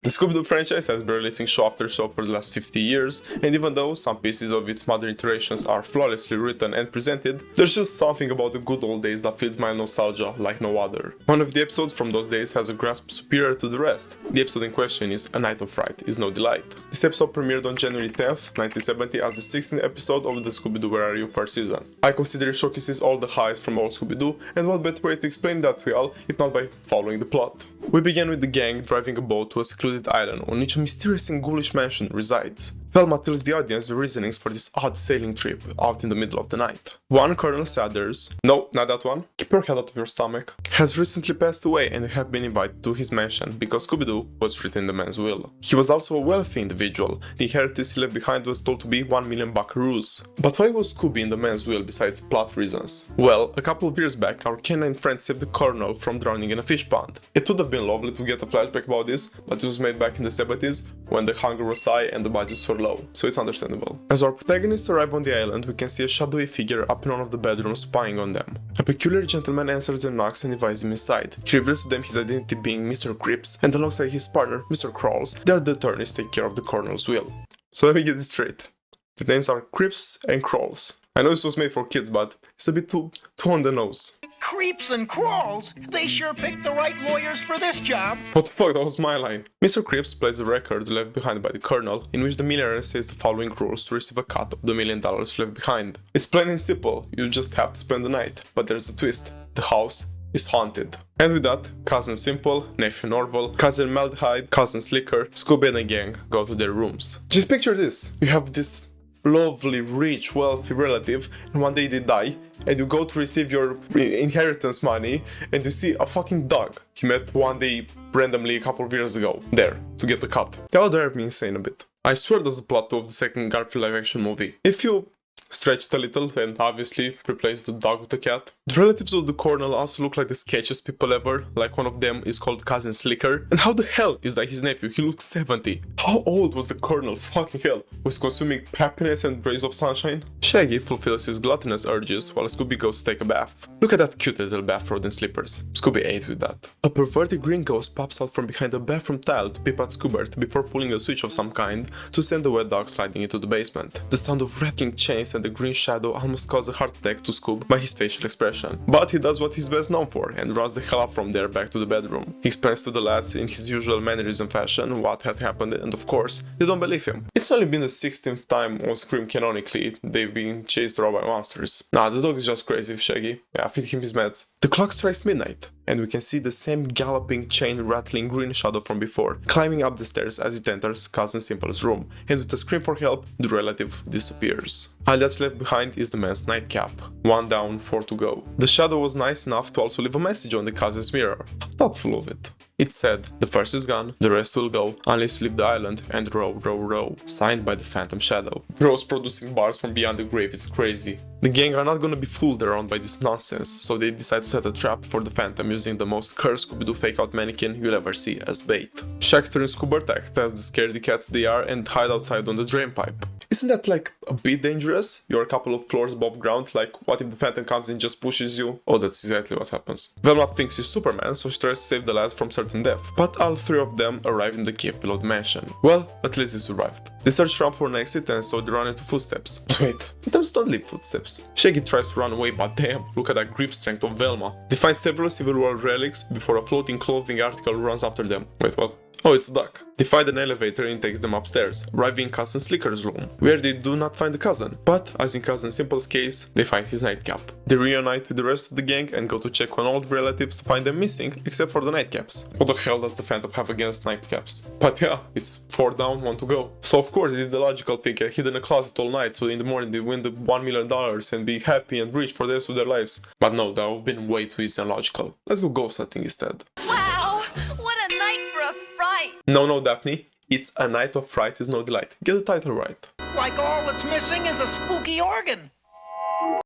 The Scooby-Doo franchise has been releasing show after show for the last 50 years, and even though some pieces of its modern iterations are flawlessly written and presented, there's just something about the good old days that feeds my nostalgia like no other. One of the episodes from those days has a grasp superior to the rest. The episode in question is A Night of Fright is No Delight. This episode premiered on January 10th, 1970 as the 16th episode of the Scooby-Doo Where Are You first season. I consider it showcases all the highs from old Scooby-Doo, and what better way to explain that well if not by following the plot. We begin with the gang driving a boat to a secluded island on which a mysterious and ghoulish mansion resides. Velma tells the audience the reasonings for this odd sailing trip out in the middle of the night. One Colonel Sanders, no, not that one, keep your head out of your stomach, has recently passed away and we have been invited to his mansion because Scooby-Doo was written in the man's will. He was also a wealthy individual. The inheritance he left behind was told to be 1 million buckaroos. But why was Scooby in the man's will besides plot reasons? Well, a couple of years back, our canine friend saved the Colonel from drowning in a fish pond. It would have been lovely to get a flashback about this, but it was made back in the 70s when the hunger was high and the budgets were low, so it's understandable. As our protagonists arrive on the island, we can see a shadowy figure up in one of the bedrooms spying on them. A peculiar gentleman answers their knocks and invites them inside. He reveals to them his identity being Mr. Cripps, and alongside his partner, Mr. Crawls, they are the attorneys take care of the Colonel's will. So let me get this straight. Their names are Cripps and Crawls. I know this was made for kids, but it's a bit too on the nose. Creeps and crawls. They sure picked the right lawyers for this job. What the fuck, that was my line. Mr. Cripps plays a record left behind by the Colonel, in which the millionaire says the following rules to receive a cut of the $1 million left behind. It's plain and simple, you just have to spend the night. But there's a twist. The house is haunted. And with that, Cousin Simple, Nephew Norval, Cousin Maldehyde, Cousin Slicker, Scooby and the gang go to their rooms. Just picture this. You have this lovely, rich, wealthy relative, and one day they die, and you go to receive your inheritance money, and you see a fucking dog you met one day randomly a couple of years ago, there, to get the cut. That would drive me insane a bit. I swear that's the plot of the second Garfield live action movie. If you stretch it a little and obviously replace the dog with the cat. The relatives of the Colonel also look like the sketchiest people ever, like one of them is called Cousin Slicker. And how the hell is that his nephew? He looks 70. How old was the Colonel? Fucking hell. Was consuming happiness and rays of sunshine? Shaggy fulfills his gluttonous urges while Scooby goes to take a bath. Look at that cute little bathrobe and slippers. Scooby ate with that. A perverted green ghost pops out from behind the bathroom tile to peep at Scoobert before pulling a switch of some kind to send the wet dog sliding into the basement. The sound of rattling chains and the green shadow almost caused a heart attack to Scoob by his facial expression. But he does what he's best known for and runs the hell up from there back to the bedroom. He explains to the lads in his usual mannerism fashion what had happened, and of course, they don't believe him. It's only been the 16th time on screen canonically they've been chased around by monsters. Nah, the dog is just crazy, Shaggy. Yeah, feed him his meds. The clock strikes midnight, and we can see the same galloping, chain-rattling green shadow from before, climbing up the stairs as it enters Cousin Simple's room, and with a scream for help, the relative disappears. All that's left behind is the man's nightcap. 1 down, 4 to go. The shadow was nice enough to also leave a message on the cousin's mirror. How thoughtful of it. It said, the first is gone, the rest will go, unless you leave the island and row, row, row. Signed by the Phantom Shadow. Bros producing bars from beyond the grave, it's crazy. The gang are not gonna be fooled around by this nonsense, so they decide to set a trap for the Phantom using the most cursed Scooby-Doo fake-out mannequin you'll ever see as bait. Shagster and Scoobert act as the scaredy cats they are and hide outside on the drain pipe. Isn't that like a bit dangerous? You're a couple of floors above ground, like what if the Phantom comes and just pushes you? Oh, that's exactly what happens. Velma thinks he's Superman, so she tries to save the lads from certain death, but all 3 of them arrive in the cave below the mansion. Well, at least they survived. They search around for an exit and so they run into footsteps. Wait, phantoms don't leave footsteps. Shaggy tries to run away, but damn, look at that grip strength of Velma. They find several Civil War relics before a floating clothing article runs after them. Wait, what? Oh, it's Duck. They find an elevator and takes them upstairs, arriving in Cousin Slicker's room, where they do not find the cousin, but, as in Cousin Simple's case, they find his nightcap. They reunite with the rest of the gang and go to check on old relatives to find them missing, except for the nightcaps. What the hell does the Phantom have against nightcaps? But yeah, it's 4 down, 1 to go. So of course they did the logical thing and hid in a closet all night, so in the morning they win the $1 million and be happy and rich for the rest of their lives. But no, that would have been way too easy and logical. Let's go ghost hunting instead. Wow, what a night for a fright! No, Daphne. It's A Night of Fright is No Delight. Get the title right. Like all that's missing is a spooky organ.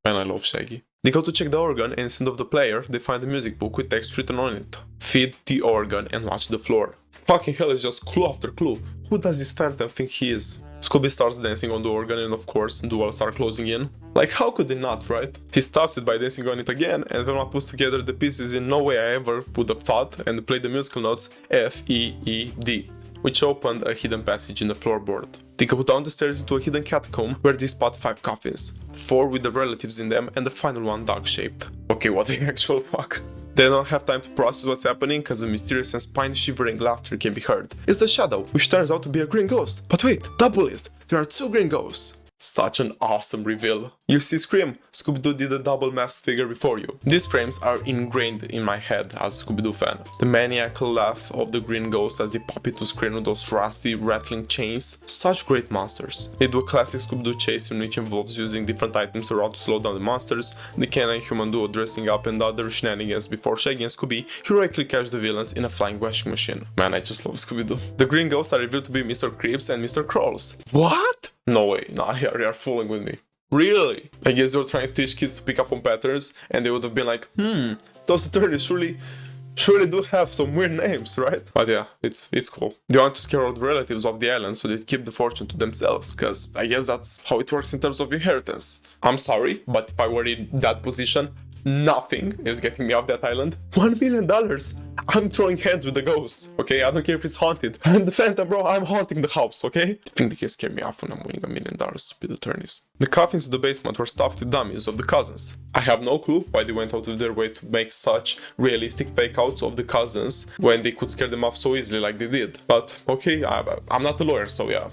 And I love Shaggy. They go to check the organ and instead of the player, they find a music book with text written on it. Feed the organ and watch the floor. Fucking hell, it's just clue after clue. Who does this Phantom think he is? Scooby starts dancing on the organ and of course, duels are closing in. Like how could they not, right? He stops it by dancing on it again and Velma puts together the pieces in no way I ever would have thought and played the musical notes F, E, E, D. which opened a hidden passage in the floorboard. They go down the stairs into a hidden catacomb where they spot 5 coffins, 4 with the relatives in them and the final one dog-shaped. Okay, what the actual fuck? They don't have time to process what's happening because a mysterious and spine-shivering laughter can be heard. It's the shadow, which turns out to be a green ghost. But wait, double it! There are 2 green ghosts! Such an awesome reveal. You see Scream, Scooby-Doo did a double masked figure before you. These frames are ingrained in my head as a Scooby-Doo fan. The maniacal laugh of the green ghosts as they pop into screen with those rusty, rattling chains. Such great monsters. They do a classic Scooby-Doo chase in which involves using different items around to slow down the monsters, the canine human duo dressing up and other shenanigans before Shaggy and Scooby heroically catch the villains in a flying washing machine. Man, I just love Scooby-Doo. The green ghosts are revealed to be Mr. Creeps and Mr. Crawls. What? No way, nah, you are fooling with me. Really? I guess you're trying to teach kids to pick up on patterns and they would have been like, those attorneys surely do have some weird names, right? But yeah, it's cool. They want to scare all the relatives of the island so they keep the fortune to themselves, because I guess that's how it works in terms of inheritance. I'm sorry, but if I were in that position, nothing is getting me off that island. $1 million! I'm throwing hands with the ghosts, okay? I don't care if it's haunted. I'm the Phantom, bro. I'm haunting the house, okay? I think they can scare me off when I'm winning $1 million to be the attorneys. The coffins in the basement were stuffed with dummies of the cousins. I have no clue why they went out of their way to make such realistic fake outs of the cousins when they could scare them off so easily like they did. But okay, I'm not a lawyer, so yeah.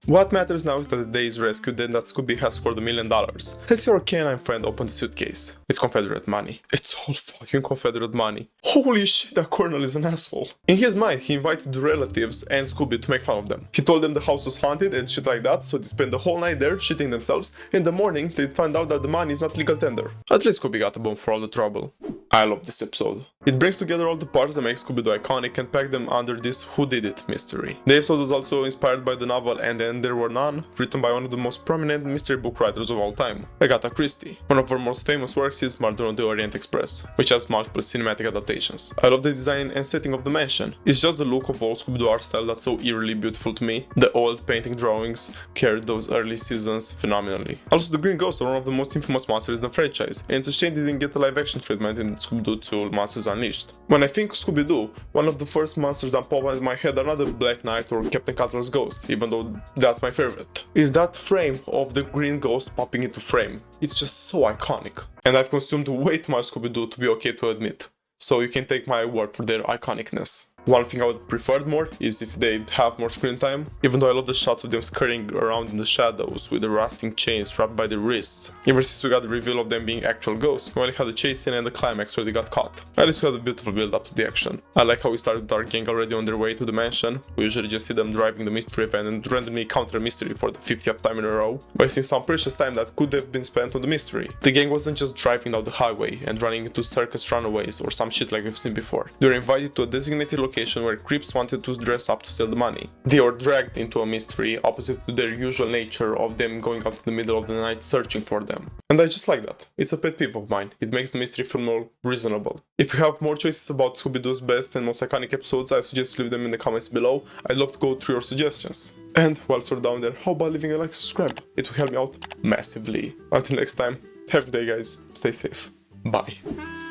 What matters now is that the day is rescued and that Scooby has scored $1 million. Let's see our canine friend open the suitcase. It's Confederate money. It's all fucking Confederate money. Holy shit, that Colonel is an asshole. In his mind, he invited the relatives and Scooby to make fun of them. He told them the house was haunted and shit like that, so they spent the whole night there shitting themselves. In the morning, they'd find out that the money is not legal tender. At least Scooby got a bone for all the trouble. I love this episode. It brings together all the parts that make Scooby-Doo iconic and pack them under this whodidit mystery. The episode was also inspired by the novel And Then There Were None, written by one of the most prominent mystery book writers of all time, Agatha Christie. One of her most famous works is Murder on the Orient Express, which has multiple cinematic adaptations. I love the design and setting of the mansion. It's just the look of old Scooby-Doo art style that's so eerily beautiful to me. The old painting drawings carried those early seasons phenomenally. Also, the Green Ghosts are one of the most infamous monsters in the franchise, and it's a shame they didn't get a live action treatment in Scooby-Doo 2 Monsters Unleashed. When I think of Scooby-Doo, one of the first monsters that pop in my head are not the Black Knight or Captain Cutler's ghost, even though that's my favorite. Is that frame of the green ghost popping into frame. It's just so iconic. And I've consumed way too much Scooby-Doo to be okay to admit. So you can take my word for their iconicness. One thing I would have preferred more is if they'd have more screen time, even though I love the shots of them scurrying around in the shadows with the rusting chains wrapped by their wrists. Ever since we got the reveal of them being actual ghosts, we only had the chase scene and the climax where they got caught. At least we had a beautiful build up to the action. I like how we started with our gang already on their way to the mansion. We usually just see them driving the mystery van and randomly counter a mystery for the 50th time in a row, wasting some precious time that could have been spent on the mystery. The gang wasn't just driving down the highway and running into circus runaways or some shit like we've seen before. They were invited to a designated location where creeps wanted to dress up to steal the money. They were dragged into a mystery opposite to their usual nature of them going out to the middle of the night searching for them. And I just like that. It's a pet peeve of mine. It makes the mystery feel more reasonable. If you have more choices about Scooby-Doo's best and most iconic episodes, I suggest you leave them in the comments below. I'd love to go through your suggestions. And whilst you're down there, how about leaving a like and subscribe? It will help me out massively. Until next time, have a good day guys, stay safe, bye.